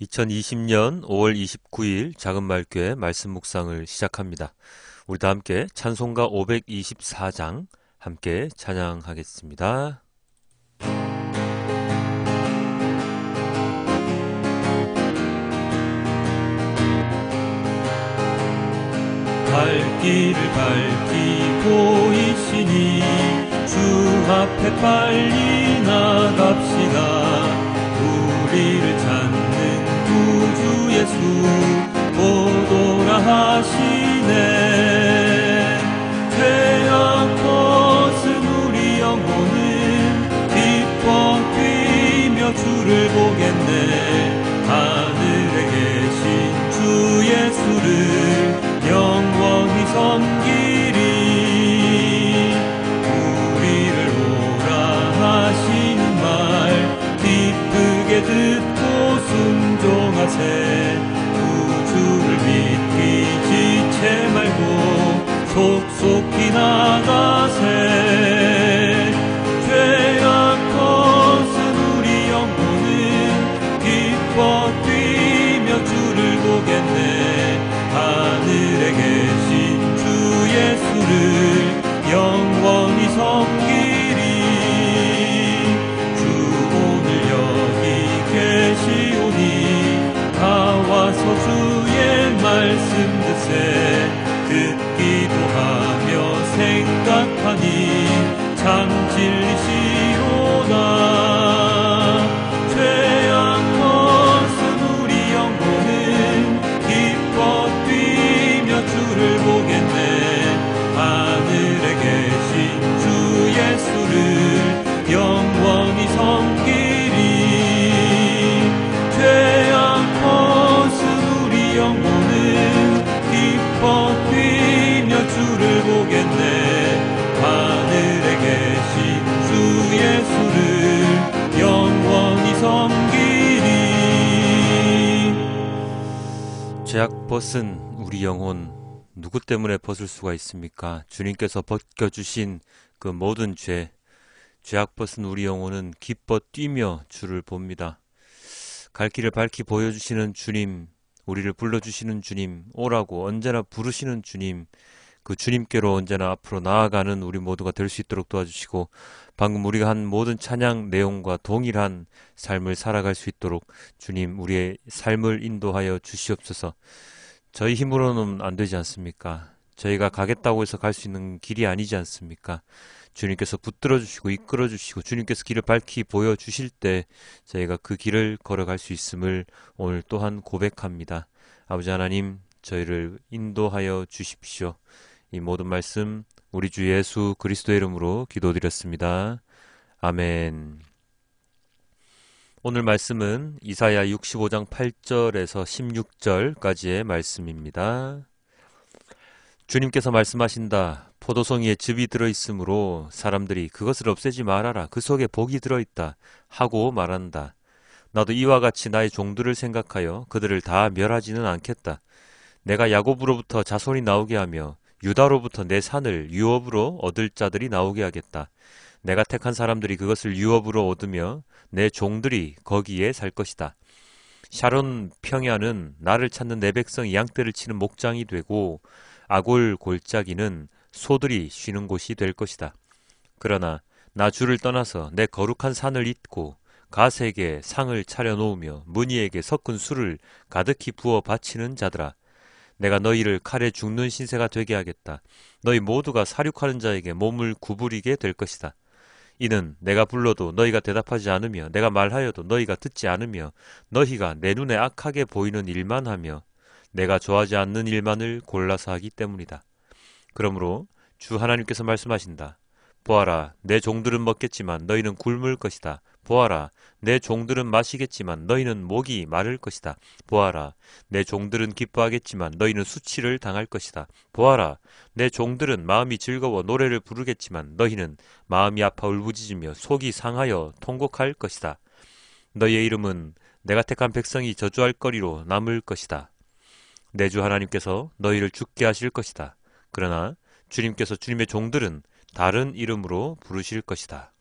2020년 5월 29일 작은말교회 말씀 묵상을 시작합니다. 우리 다 함께 찬송가 524장 함께 찬양하겠습니다. 갈 길을 밝히고 있으니 주 앞에 빨리 나갑시다. 우리를 찾는 구주 예수 오도라 하시네. 죄악 벗은 우리 영혼은 기뻐 뛰며 주를 보겠네. 하늘에 계신 주 예수를 영원히 섬기리. 우리를 오라 하시는 말 기쁘게 듣고 순종하세. 구주를 믿기 지체 말고 속속히 나가세. 죄악 벗은 우리 영혼은 기뻐 뛰며 주를 보겠네. 하늘에 계신 주 예수를 영원히 섬기리. 주 오늘 여기 계시오니 나와서 주의 말씀 듣세. 듣기도 하며 생각하니 참 진리시로다. 죄악 벗은 우리 영혼은 기뻐 뛰며 주를 보겠네. 하늘에 계신 주 예수를 영원히 섬기리. 죄악 벗은 우리 영혼은 기뻐 뛰며 주를 보겠네. 하늘에 계신 주 예수를 영원히 섬기리. 죄악 벗은 우리 영혼, 누구 때문에 벗을 수가 있습니까? 주님께서 벗겨주신 그 모든 죄악 벗은 우리 영혼은 기뻐 뛰며 주를 봅니다. 갈 길을 밝히 보여주시는 주님, 우리를 불러주시는 주님, 오라고 언제나 부르시는 주님, 그 주님께로 언제나 앞으로 나아가는 우리 모두가 될 수 있도록 도와주시고, 방금 우리가 한 모든 찬양 내용과 동일한 삶을 살아갈 수 있도록 주님, 우리의 삶을 인도하여 주시옵소서. 저희 힘으로는 안 되지 않습니까? 저희가 가겠다고 해서 갈 수 있는 길이 아니지 않습니까? 주님께서 붙들어 주시고 이끌어 주시고 주님께서 길을 밝히 보여주실 때 저희가 그 길을 걸어갈 수 있음을 오늘 또한 고백합니다. 아버지 하나님, 저희를 인도하여 주십시오. 이 모든 말씀 우리 주 예수 그리스도의 이름으로 기도드렸습니다. 아멘. 오늘 말씀은 이사야 65장 8절에서 16절까지의 말씀입니다. 주님께서 말씀하신다. 포도송이에 즙이 들어있으므로 사람들이 그것을 없애지 말아라. 그 속에 복이 들어있다. 하고 말한다. 나도 이와 같이 나의 종들을 생각하여 그들을 다 멸하지는 않겠다. 내가 야곱으로부터 자손이 나오게 하며 유다로부터 내 산을 유업으로 얻을 자들이 나오게 하겠다. 내가 택한 사람들이 그것을 유업으로 얻으며 내 종들이 거기에 살 것이다. 샤론 평야는 나를 찾는 내 백성이 양떼를 치는 목장이 되고 아골 골짜기는 소들이 쉬는 곳이 될 것이다. 그러나 나 주를 떠나서 내 거룩한 산을 잇고 갓에게 상을 차려놓으며 무니에게 섞은 술을 가득히 부어 바치는 자들아, 내가 너희를 칼에 죽는 신세가 되게 하겠다. 너희 모두가 사륙하는 자에게 몸을 구부리게 될 것이다. 이는 내가 불러도 너희가 대답하지 않으며 내가 말하여도 너희가 듣지 않으며 너희가 내 눈에 악하게 보이는 일만 하며 내가 좋아하지 않는 일만을 골라서 하기 때문이다. 그러므로 주 하나님께서 말씀하신다. 보아라, 내 종들은 먹겠지만 너희는 굶을 것이다. 보아라, 내 종들은 마시겠지만 너희는 목이 마를 것이다. 보아라, 내 종들은 기뻐하겠지만 너희는 수치를 당할 것이다. 보아라, 내 종들은 마음이 즐거워 노래를 부르겠지만 너희는 마음이 아파 울부짖으며 속이 상하여 통곡할 것이다. 너희의 이름은 내가 택한 백성이 저주할 거리로 남을 것이다. 내 주 하나님께서 너희를 죽게 하실 것이다. 그러나 주님께서 주님의 종들은 다른 이름으로 부르실 것이다.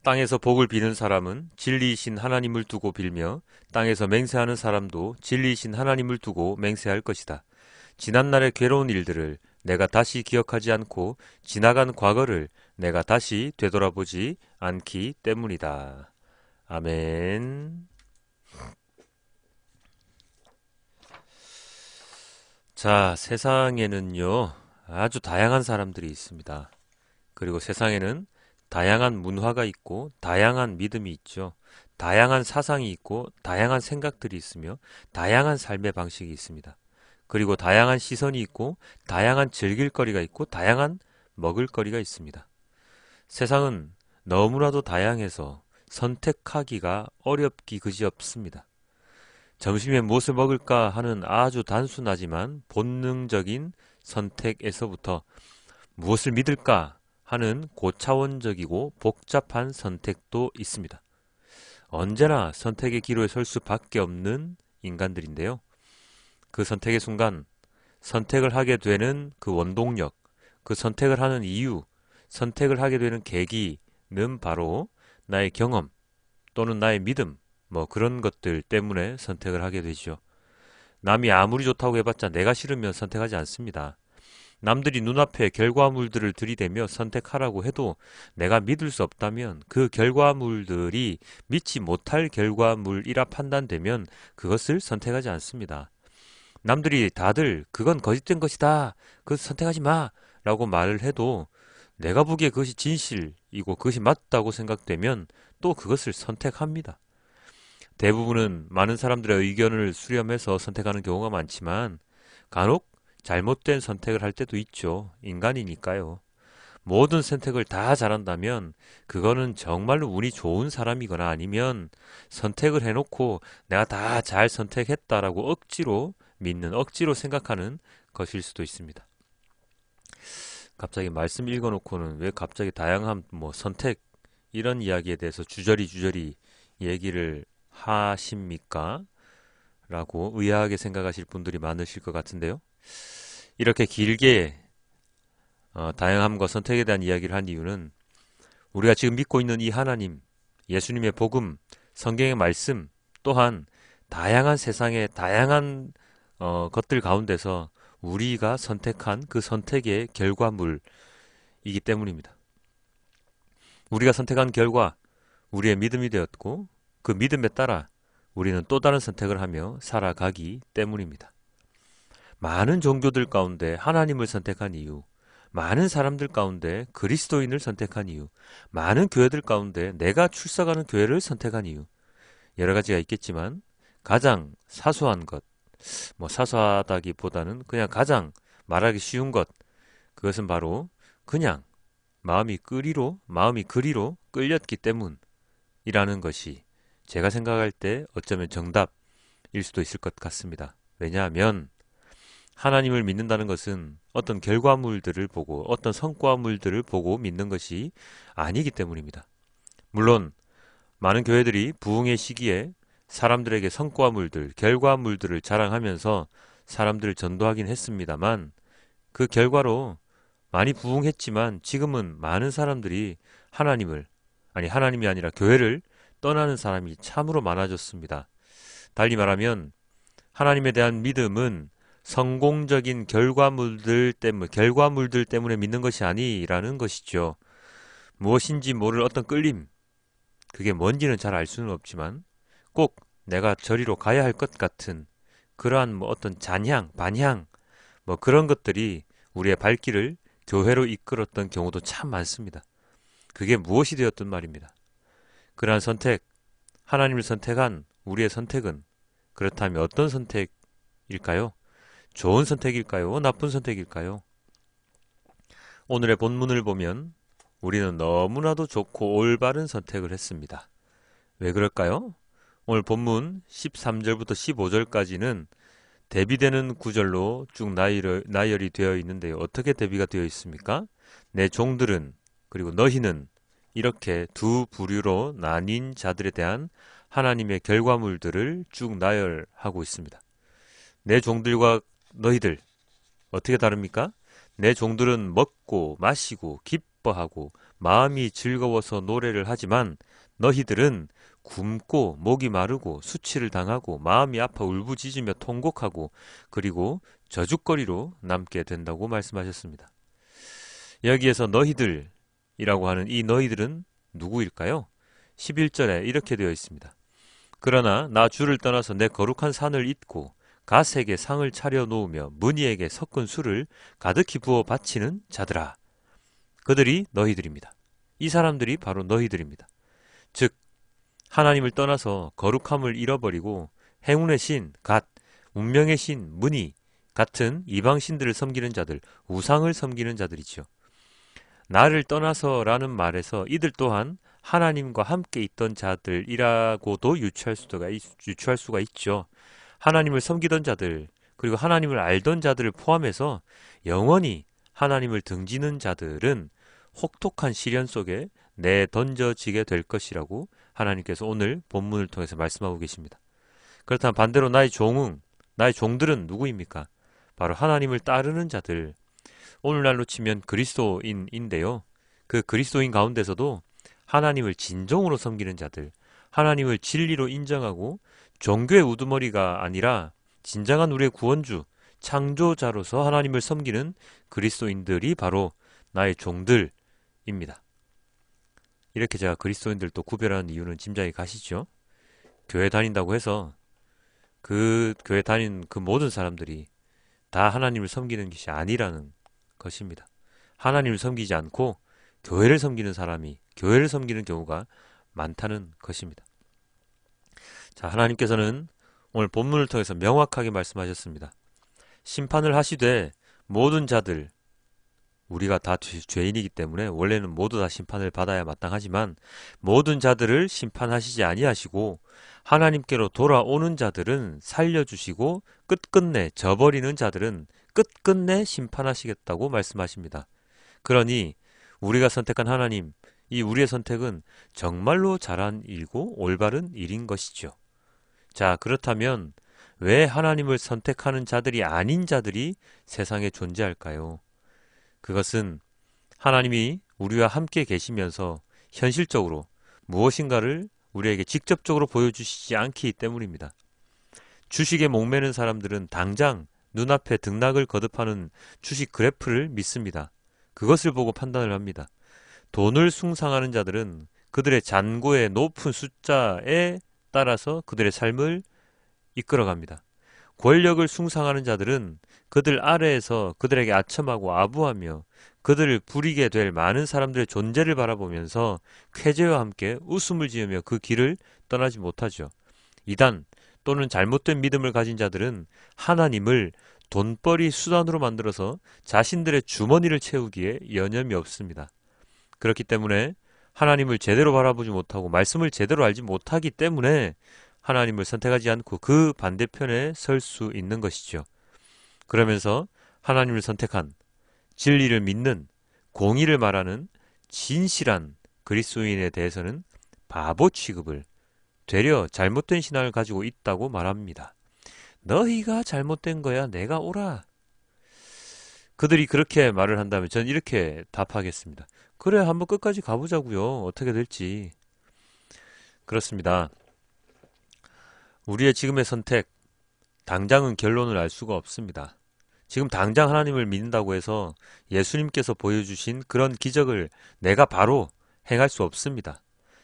땅에서 복을 비는 사람은 진리이신 하나님을 두고 빌며 땅에서 맹세하는 사람도 진리이신 하나님을 두고 맹세할 것이다. 지난날의 괴로운 일들을 내가 다시 기억하지 않고 지나간 과거를 내가 다시 되돌아보지 않기 때문이다. 아멘. 자, 세상에는요, 아주 다양한 사람들이 있습니다. 그리고 세상에는 다양한 문화가 있고 다양한 믿음이 있죠. 다양한 사상이 있고 다양한 생각들이 있으며 다양한 삶의 방식이 있습니다. 그리고 다양한 시선이 있고 다양한 즐길거리가 있고 다양한 먹을거리가 있습니다. 세상은 너무나도 다양해서 선택하기가 어렵기 그지없습니다. 점심에 무엇을 먹을까 하는 아주 단순하지만 본능적인 선택에서부터 무엇을 믿을까 하는 고차원적이고 복잡한 선택도 있습니다. 언제나 선택의 기로에 설 수밖에 없는 인간들인데요. 그 선택의 순간, 선택을 하게 되는 그 원동력, 그 선택을 하는 이유, 선택을 하게 되는 계기는 바로 나의 경험 또는 나의 믿음, 그런 것들 때문에 선택을 하게 되죠. 남이 아무리 좋다고 해봤자 내가 싫으면 선택하지 않습니다. 남들이 눈앞에 결과물들을 들이대며 선택하라고 해도 내가 믿을 수 없다면 그 결과물들이 믿지 못할 결과물이라 판단되면 그것을 선택하지 않습니다. 남들이 다들 그건 거짓된 것이다. 그것 선택하지 마. 라고 말을 해도 내가 보기에 그것이 진실이고 그것이 맞다고 생각되면 또 그것을 선택합니다. 대부분은 많은 사람들의 의견을 수렴해서 선택하는 경우가 많지만 간혹 잘못된 선택을 할 때도 있죠. 인간이니까요. 모든 선택을 다 잘한다면 그거는 정말로 운이 좋은 사람이거나 아니면 선택을 해놓고 내가 다 잘 선택했다라고 억지로 믿는, 억지로 생각하는 것일 수도 있습니다. 갑자기 말씀 읽어놓고는 왜 갑자기 다양한 선택 이런 이야기에 대해서 주저리 얘기를 하십니까? 라고 의아하게 생각하실 분들이 많으실 것 같은데요. 이렇게 길게 다양함과 선택에 대한 이야기를 한 이유는 우리가 지금 믿고 있는 이 하나님, 예수님의 복음, 성경의 말씀, 또한 다양한 세상의 다양한 것들 가운데서 우리가 선택한 그 선택의 결과물이기 때문입니다. 우리가 선택한 결과, 우리의 믿음이 되었고 그 믿음에 따라 우리는 또 다른 선택을 하며 살아가기 때문입니다. 많은 종교들 가운데 하나님을 선택한 이유, 많은 사람들 가운데 그리스도인을 선택한 이유, 많은 교회들 가운데 내가 출석하는 교회를 선택한 이유, 여러 가지가 있겠지만 가장 사소한 것, 사소하다기보다는 그냥 가장 말하기 쉬운 것, 그것은 바로 그냥 마음이 그리로 끌렸기 때문이라는 것이 제가 생각할 때 어쩌면 정답일 수도 있을 것 같습니다. 왜냐하면 하나님을 믿는다는 것은 어떤 결과물들을 보고 어떤 성과물들을 보고 믿는 것이 아니기 때문입니다. 물론 많은 교회들이 부흥의 시기에 사람들에게 성과물들, 결과물들을 자랑하면서 사람들을 전도하긴 했습니다만 그 결과로 많이 부흥했지만 지금은 많은 사람들이 하나님이 아니라 교회를 떠나는 사람이 참으로 많아졌습니다. 달리 말하면 하나님에 대한 믿음은 성공적인 결과물들 때문에 믿는 것이 아니라는 것이죠. 무엇인지 모를 어떤 끌림, 그게 뭔지는 잘 알 수는 없지만 꼭 내가 저리로 가야 할 것 같은 그러한 어떤 잔향, 반향, 그런 것들이 우리의 발길을 교회로 이끌었던 경우도 참 많습니다. 그게 무엇이 되었든 말입니다. 그러한 선택, 하나님을 선택한 우리의 선택은 그렇다면 어떤 선택일까요? 좋은 선택일까요? 나쁜 선택일까요? 오늘의 본문을 보면 우리는 너무나도 좋고 올바른 선택을 했습니다. 왜 그럴까요? 오늘 본문 13절부터 15절까지는 대비되는 구절로 쭉 나열이 되어 있는데요. 어떻게 대비가 되어 있습니까? 내 종들은 그리고 너희는 이렇게 두 부류로 나뉜 자들에 대한 하나님의 결과물들을 쭉 나열하고 있습니다. 내 종들과 너희들 어떻게 다릅니까? 내 종들은 먹고 마시고 기뻐하고 마음이 즐거워서 노래를 하지만 너희들은 굶고 목이 마르고 수치를 당하고 마음이 아파 울부짖으며 통곡하고 그리고 저주거리로 남게 된다고 말씀하셨습니다. 여기에서 너희들이라고 하는 이 너희들은 누구일까요? 11절에 이렇게 되어 있습니다. 그러나 나 주를 떠나서 내 거룩한 산을 잇고 갓에게 상을 차려 놓으며 문희에게 섞은 술을 가득히 부어 바치는 자들아. 그들이 너희들입니다. 이 사람들이 바로 너희들입니다. 즉 하나님을 떠나서 거룩함을 잃어버리고 행운의 신, 갓, 운명의 신, 문희 같은 이방신들을 섬기는 자들, 우상을 섬기는 자들이죠. 나를 떠나서라는 말에서 이들 또한 하나님과 함께 있던 자들이라고도 유추할 수가 있죠. 하나님을 섬기던 자들, 그리고 하나님을 알던 자들을 포함해서 영원히 하나님을 등지는 자들은 혹독한 시련 속에 내던져지게 될 것이라고 하나님께서 오늘 본문을 통해서 말씀하고 계십니다. 그렇다면 반대로 나의 종들은 누구입니까? 바로 하나님을 따르는 자들, 오늘날로 치면 그리스도인인데요. 그 그리스도인 가운데서도 하나님을 진정으로 섬기는 자들, 하나님을 진리로 인정하고 종교의 우두머리가 아니라 진정한 우리의 구원주, 창조자로서 하나님을 섬기는 그리스도인들이 바로 나의 종들입니다. 이렇게 제가 그리스도인들 또 구별하는 이유는 짐작이 가시죠? 교회 다닌다고 해서 그 교회 다닌 그 모든 사람들이 다 하나님을 섬기는 것이 아니라는 것입니다. 하나님을 섬기지 않고 교회를 섬기는 사람이 교회를 섬기는 경우가 많다는 것입니다. 자, 하나님께서는 오늘 본문을 통해서 명확하게 말씀하셨습니다. 심판을 하시되 모든 자들, 우리가 다 죄인이기 때문에 원래는 모두 다 심판을 받아야 마땅하지만 모든 자들을 심판하시지 아니하시고 하나님께로 돌아오는 자들은 살려주시고 끝끝내 저버리는 자들은 끝끝내 심판하시겠다고 말씀하십니다. 그러니 우리가 선택한 하나님, 이 우리의 선택은 정말로 잘한 일이고 올바른 일인 것이죠. 자, 그렇다면 왜 하나님을 선택하는 자들이 아닌 자들이 세상에 존재할까요? 그것은 하나님이 우리와 함께 계시면서 현실적으로 무엇인가를 우리에게 직접적으로 보여주시지 않기 때문입니다. 주식에 목매는 사람들은 당장 눈앞에 등락을 거듭하는 주식 그래프를 믿습니다. 그것을 보고 판단을 합니다. 돈을 숭상하는 자들은 그들의 잔고의 높은 숫자에 따라서 그들의 삶을 이끌어갑니다. 권력을 숭상하는 자들은 그들 아래에서 그들에게 아첨하고 아부하며 그들을 부리게 될 많은 사람들의 존재를 바라보면서 쾌재와 함께 웃음을 지으며 그 길을 떠나지 못하죠. 이단 또는 잘못된 믿음을 가진 자들은 하나님을 돈벌이 수단으로 만들어서 자신들의 주머니를 채우기에 여념이 없습니다. 그렇기 때문에 하나님을 제대로 바라보지 못하고 말씀을 제대로 알지 못하기 때문에 하나님을 선택하지 않고 그 반대편에 설 수 있는 것이죠. 그러면서 하나님을 선택한 진리를 믿는 공의를 말하는 진실한 그리스도인에 대해서는 바보 취급을 되려 잘못된 신앙을 가지고 있다고 말합니다. 너희가 잘못된 거야. 내가 오라. 그들이 그렇게 말을 한다면 전 이렇게 답하겠습니다. 그래, 한번 끝까지 가보자고요. 어떻게 될지. 그렇습니다. 우리의 지금의 선택, 당장은 결론을 알 수가 없습니다. 지금 당장 하나님을 믿는다고 해서 예수님께서 보여주신 그런 기적을 내가 바로 행할 수 없습니다.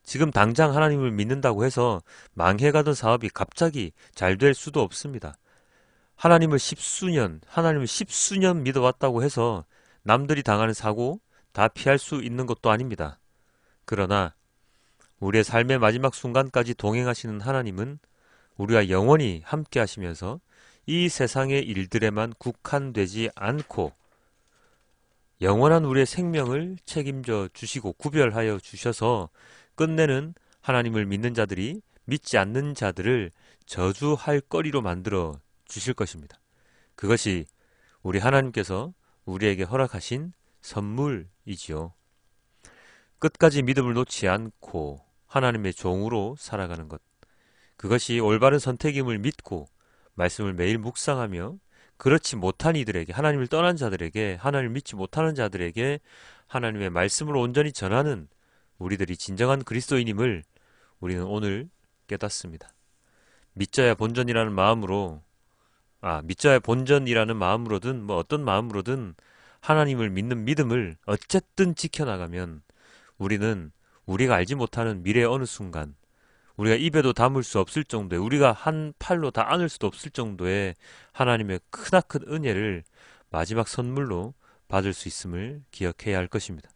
지금 당장 하나님을 믿는다고 해서 망해가던 사업이 갑자기 잘 될 수도 없습니다. 하나님을 십수년 믿어왔다고 해서 남들이 당하는 사고 다 피할 수 있는 것도 아닙니다. 그러나 우리의 삶의 마지막 순간까지 동행하시는 하나님은 우리와 영원히 함께 하시면서 이 세상의 일들에만 국한되지 않고 영원한 우리의 생명을 책임져 주시고 구별하여 주셔서 끝내는 하나님을 믿는 자들이 믿지 않는 자들을 저주할 거리로 만들어 주실 것입니다. 그것이 우리 하나님께서 우리에게 허락하신 선물이지요. 끝까지 믿음을 놓지 않고 하나님의 종으로 살아가는 것. 그것이 올바른 선택임을 믿고 말씀을 매일 묵상하며 그렇지 못한 이들에게, 하나님을 떠난 자들에게, 하나님을 믿지 못하는 자들에게 하나님의 말씀을 온전히 전하는 우리들이 진정한 그리스도인임을 우리는 오늘 깨닫습니다. 믿자야 본전이라는 마음으로, 믿자야 본전이라는 마음으로든 어떤 마음으로든 하나님을 믿는 믿음을 어쨌든 지켜나가면 우리는 우리가 알지 못하는 미래의 어느 순간, 우리가 입에도 담을 수 없을 정도의, 우리가 한 팔로 다 안을 수도 없을 정도의 하나님의 크나큰 은혜를 마지막 선물로 받을 수 있음을 기억해야 할 것입니다.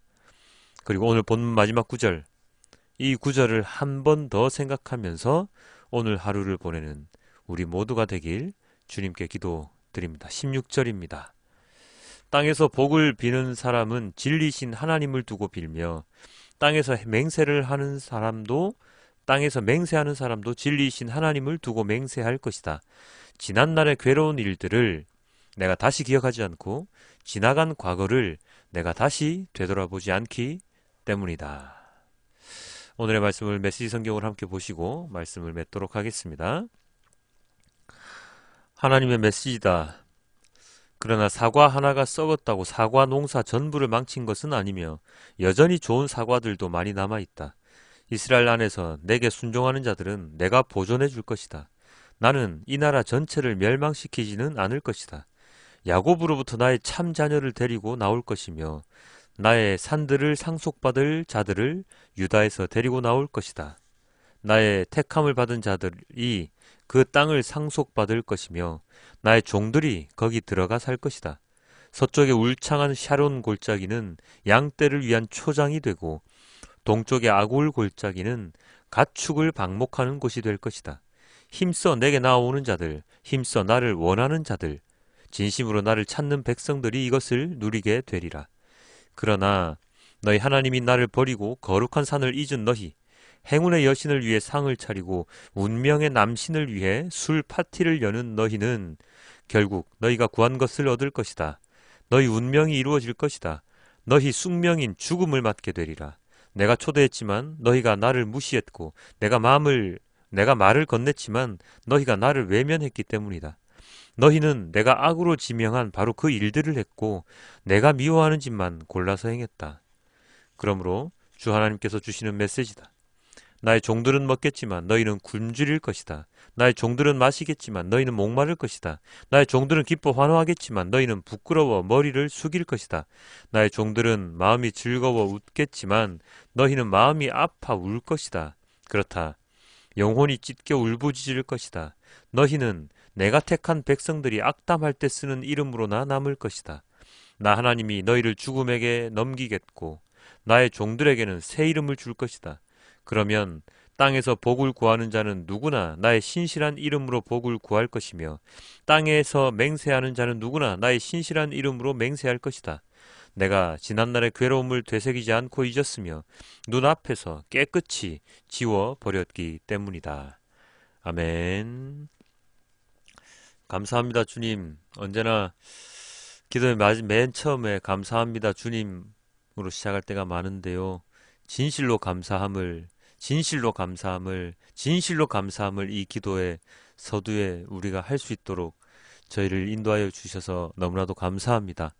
그리고 오늘 본문 마지막 구절, 이 구절을 한 번 더 생각하면서 오늘 하루를 보내는 우리 모두가 되길 주님께 기도드립니다. 16절입니다. 땅에서 복을 비는 사람은 진리신 하나님을 두고 빌며 땅에서 맹세하는 사람도 진리이신 하나님을 두고 맹세할 것이다. 지난날의 괴로운 일들을 내가 다시 기억하지 않고 지나간 과거를 내가 다시 되돌아보지 않기 때문이다. 오늘의 말씀을 메시지 성경으로 함께 보시고 말씀을 맺도록 하겠습니다. 하나님의 메시지다. 그러나 사과 하나가 썩었다고 사과 농사 전부를 망친 것은 아니며 여전히 좋은 사과들도 많이 남아있다. 이스라엘 안에서 내게 순종하는 자들은 내가 보존해 줄 것이다. 나는 이 나라 전체를 멸망시키지는 않을 것이다. 야곱으로부터 나의 참 자녀를 데리고 나올 것이며 나의 산들을 상속받을 자들을 유다에서 데리고 나올 것이다. 나의 택함을 받은 자들이 그 땅을 상속받을 것이며 나의 종들이 거기 들어가 살 것이다. 서쪽의 울창한 샤론 골짜기는 양떼를 위한 초장이 되고 동쪽의 아굴 골짜기는 가축을 방목하는 곳이 될 것이다. 힘써 내게 나오는 자들, 힘써 나를 원하는 자들, 진심으로 나를 찾는 백성들이 이것을 누리게 되리라. 그러나 너희 하나님이 나를 버리고 거룩한 산을 잊은 너희, 행운의 여신을 위해 상을 차리고 운명의 남신을 위해 술 파티를 여는 너희는 결국 너희가 구한 것을 얻을 것이다. 너희 운명이 이루어질 것이다. 너희 숙명인 죽음을 맞게 되리라. 내가 초대했지만 너희가 나를 무시했고 내가 말을 건넸지만 너희가 나를 외면했기 때문이다. 너희는 내가 악으로 지명한 바로 그 일들을 했고 내가 미워하는 짓만 골라서 행했다. 그러므로 주 하나님께서 주시는 메시지다. 나의 종들은 먹겠지만 너희는 굶주릴 것이다. 나의 종들은 마시겠지만 너희는 목마를 것이다. 나의 종들은 기뻐 환호하겠지만 너희는 부끄러워 머리를 숙일 것이다. 나의 종들은 마음이 즐거워 웃겠지만 너희는 마음이 아파 울 것이다. 그렇다. 영혼이 찢겨 울부짖을 것이다. 너희는 내가 택한 백성들이 악담할 때 쓰는 이름으로나 남을 것이다. 나 하나님이 너희를 죽음에게 넘기겠고 나의 종들에게는 새 이름을 줄 것이다. 그러면 땅에서 복을 구하는 자는 누구나 나의 신실한 이름으로 복을 구할 것이며 땅에서 맹세하는 자는 누구나 나의 신실한 이름으로 맹세할 것이다. 내가 지난날의 괴로움을 되새기지 않고 잊었으며 눈앞에서 깨끗이 지워버렸기 때문이다. 아멘. 감사합니다, 주님. 언제나 기도의 맨 처음에 감사합니다, 주님으로 시작할 때가 많은데요. 진실로 감사함을 이 기도의 서두에 우리가 할 수 있도록 저희를 인도하여 주셔서 너무나도 감사합니다.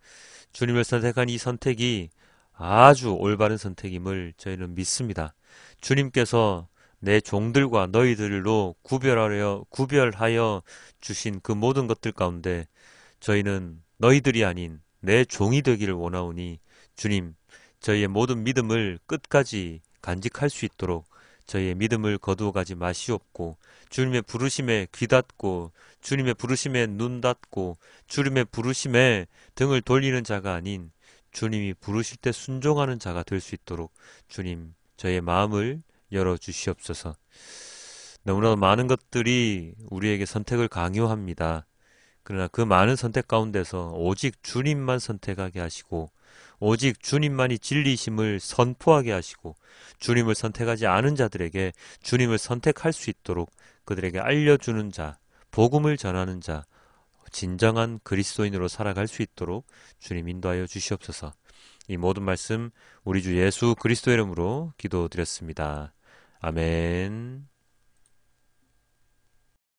주님을 선택한 이 선택이 아주 올바른 선택임을 저희는 믿습니다. 주님께서 내 종들과 너희들로 구별하여 주신 그 모든 것들 가운데 저희는 너희들이 아닌 내 종이 되기를 원하오니 주님, 저희의 모든 믿음을 끝까지 간직할 수 있도록 저희의 믿음을 거두어 가지 마시옵고 주님의 부르심에 귀 닫고 주님의 부르심에 눈 닫고 주님의 부르심에 등을 돌리는 자가 아닌 주님이 부르실 때 순종하는 자가 될 수 있도록 주님, 저희의 마음을 열어주시옵소서. 너무나 많은 것들이 우리에게 선택을 강요합니다. 그러나 그 많은 선택 가운데서 오직 주님만 선택하게 하시고 오직 주님만이 진리심을 선포하게 하시고 주님을 선택하지 않은 자들에게 주님을 선택할 수 있도록 그들에게 알려주는 자, 복음을 전하는 자, 진정한 그리스도인으로 살아갈 수 있도록 주님 인도하여 주시옵소서. 이 모든 말씀 우리 주 예수 그리스도의 이름으로 기도드렸습니다. 아멘.